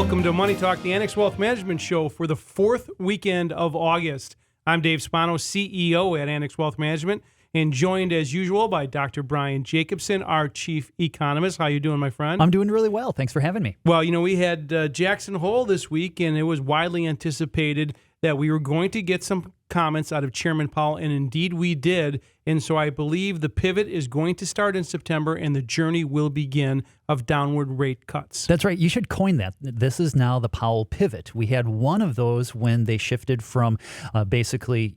Welcome to Money Talk, the Annex Wealth Management Show for the fourth weekend of August. I'm Dave Spano, CEO at Annex Wealth Management, and joined as usual by Dr. Brian Jacobsen, our chief economist. How you doing, my friend? I'm doing really well. Thanks for having me. Well, we had Jackson Hole this week, and it was widely anticipated that we were going to get some comments out of Chairman Powell, and indeed we did. And so I believe the pivot is going to start in September, and the journey will begin of downward rate cuts. That's right. You should coin that. This is now the Powell pivot. We had one of those when they shifted from basically,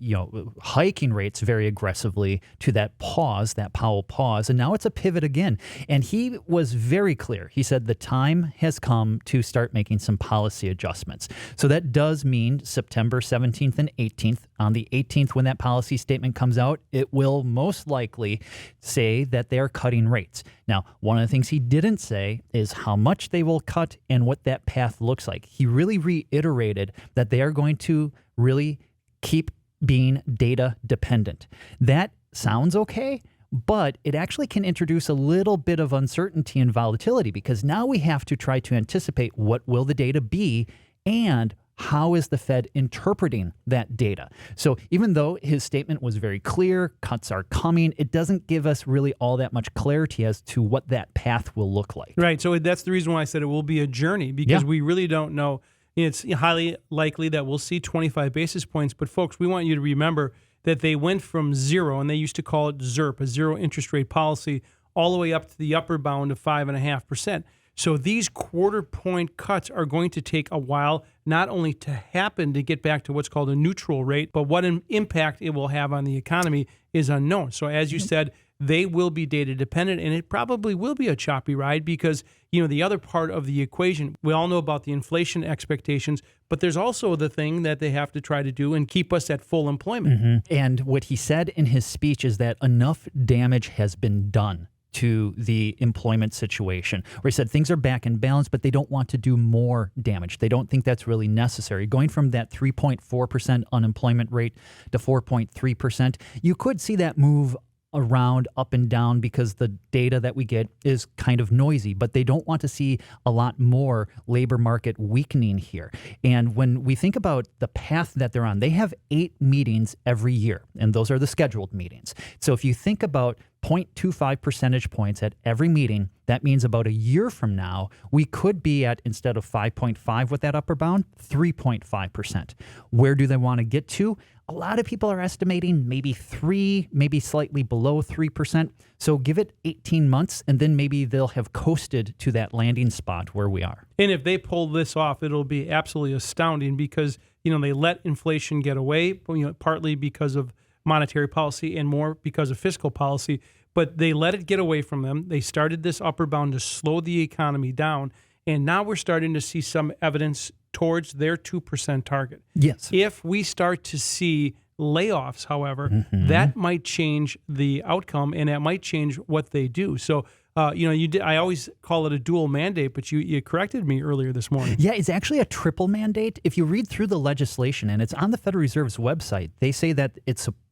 hiking rates very aggressively to that Powell pause, and now it's a pivot again. And he was very clear. He said the time has come to start making some policy adjustments. So that does mean September 17th and 18th. On the 18th, when that policy statement comes out, it will most likely say that they are cutting rates. Now, one of the things he didn't say is how much they will cut and what that path looks like. He really reiterated that they are going to really keep being data dependent. That sounds okay, but it actually can introduce a little bit of uncertainty and volatility, because now we have to try to anticipate what will the data be and how is the Fed interpreting that data? So even though his statement was very clear, cuts are coming, it doesn't give us really all that much clarity as to what that path will look like. Right. So that's the reason why I said it will be a journey, because we really don't know. It's highly likely that we'll see 25 basis points. But folks, we want you to remember that they went from zero, and they used to call it ZIRP, a zero interest rate policy, all the way up to the upper bound of 5.5%. So these quarter point cuts are going to take a while, not only to happen to get back to what's called a neutral rate, but what an impact it will have on the economy is unknown. So as you said, they will be data dependent, and it probably will be a choppy ride because, the other part of the equation, we all know about the inflation expectations, but there's also the thing that they have to try to do and keep us at full employment. Mm-hmm. And what he said in his speech is that enough damage has been done to the employment situation, where he said things are back in balance, but they don't want to do more damage. They don't think that's really necessary. Going from that 3.4% unemployment rate to 4.3%, you could see that move around up and down because the data that we get is kind of noisy, but they don't want to see a lot more labor market weakening here. And when we think about the path that they're on, they have 8 meetings every year, and those are the scheduled meetings. So if you think about 0.25 percentage points at every meeting, that means about a year from now, we could be at, instead of 5.5 with that upper bound, 3.5%. Where do they want to get to? A lot of people are estimating maybe 3, maybe slightly below 3%. So give it 18 months, and then maybe they'll have coasted to that landing spot where we are. And if they pull this off, it'll be absolutely astounding because, they let inflation get away, partly because of monetary policy and more because of fiscal policy, but they let it get away from them. They started this upper bound to slow the economy down, and now we're starting to see some evidence towards their 2% target. Yes. If we start to see layoffs, however, that might change the outcome, and that might change what they do. So, I always call it a dual mandate, but you corrected me earlier this morning. Yeah, it's actually a triple mandate. If you read through the legislation, and it's on the Federal Reserve's website, they say that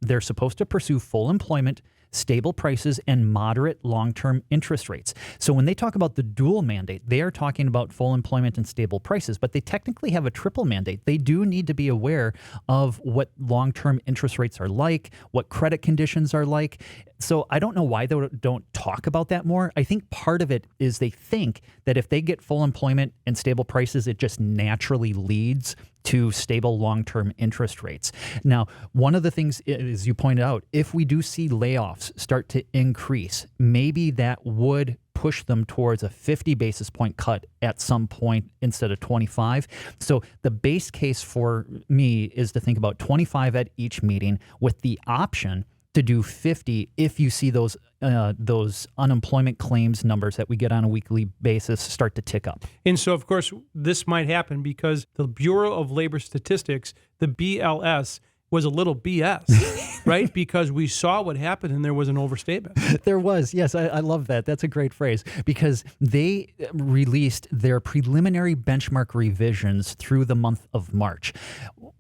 they're supposed to pursue full employment, stable prices, and moderate long-term interest rates. So when they talk about the dual mandate, they are talking about full employment and stable prices, but they technically have a triple mandate. They do need to be aware of what long-term interest rates are like, what credit conditions are like. So I don't know why they don't talk about that more. I think part of it is they think that if they get full employment and stable prices, it just naturally leads to stable long-term interest rates. Now, one of the things, as you pointed out, if we do see layoffs start to increase, maybe that would push them towards a 50 basis point cut at some point instead of 25. So the base case for me is to think about 25 at each meeting with the option to do 50 if you see those unemployment claims numbers that we get on a weekly basis start to tick up. And so, of course, this might happen because the Bureau of Labor Statistics, the BLS, was a little BS, right? Because we saw what happened and there was an overstatement. There was, yes. I love that. That's a great phrase because they released their preliminary benchmark revisions through the month of March.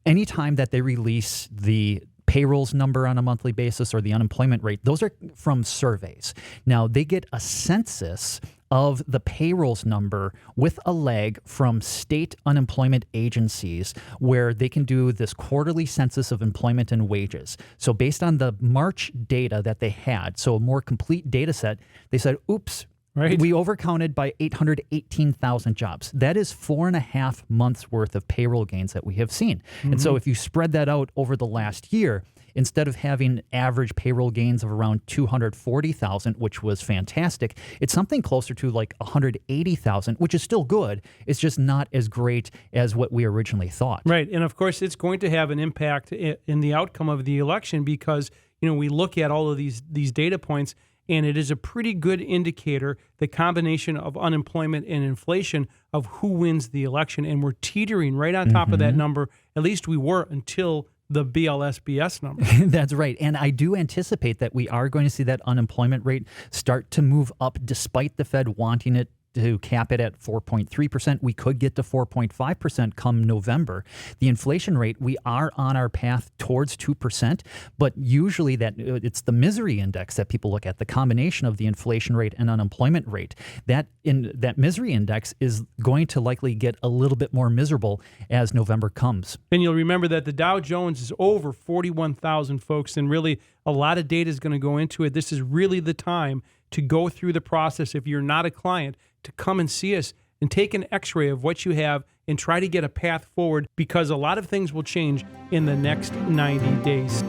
Anytime that they release the payrolls number on a monthly basis or the unemployment rate, those are from surveys. Now, they get a census of the payrolls number with a lag from state unemployment agencies where they can do this quarterly census of employment and wages. So based on the March data that they had, so a more complete data set, they said, oops, right, we overcounted by 818,000 jobs. That is 4.5 months worth of payroll gains that we have seen. And so if you spread that out over the last year, instead of having average payroll gains of around 240,000, which was fantastic, it's something closer to like 180,000, which is still good. It's just not as great as what we originally thought. Right. And of course, it's going to have an impact in the outcome of the election because, we look at all of these data points, and it is a pretty good indicator, the combination of unemployment and inflation, of who wins the election. And we're teetering right on top of that number. At least we were until the BLS number. That's right. And I do anticipate that we are going to see that unemployment rate start to move up despite the Fed wanting it to cap it at 4.3%. We could get to 4.5% come November. The inflation rate, we are on our path towards 2%, but usually it's the misery index that people look at, the combination of the inflation rate and unemployment rate. That misery index is going to likely get a little bit more miserable as November comes. And you'll remember that the Dow Jones is over 41,000, folks, and really a lot of data is going to go into it. This is really the time to go through the process, if you're not a client, to come and see us and take an x-ray of what you have and try to get a path forward, because a lot of things will change in the next 90 days.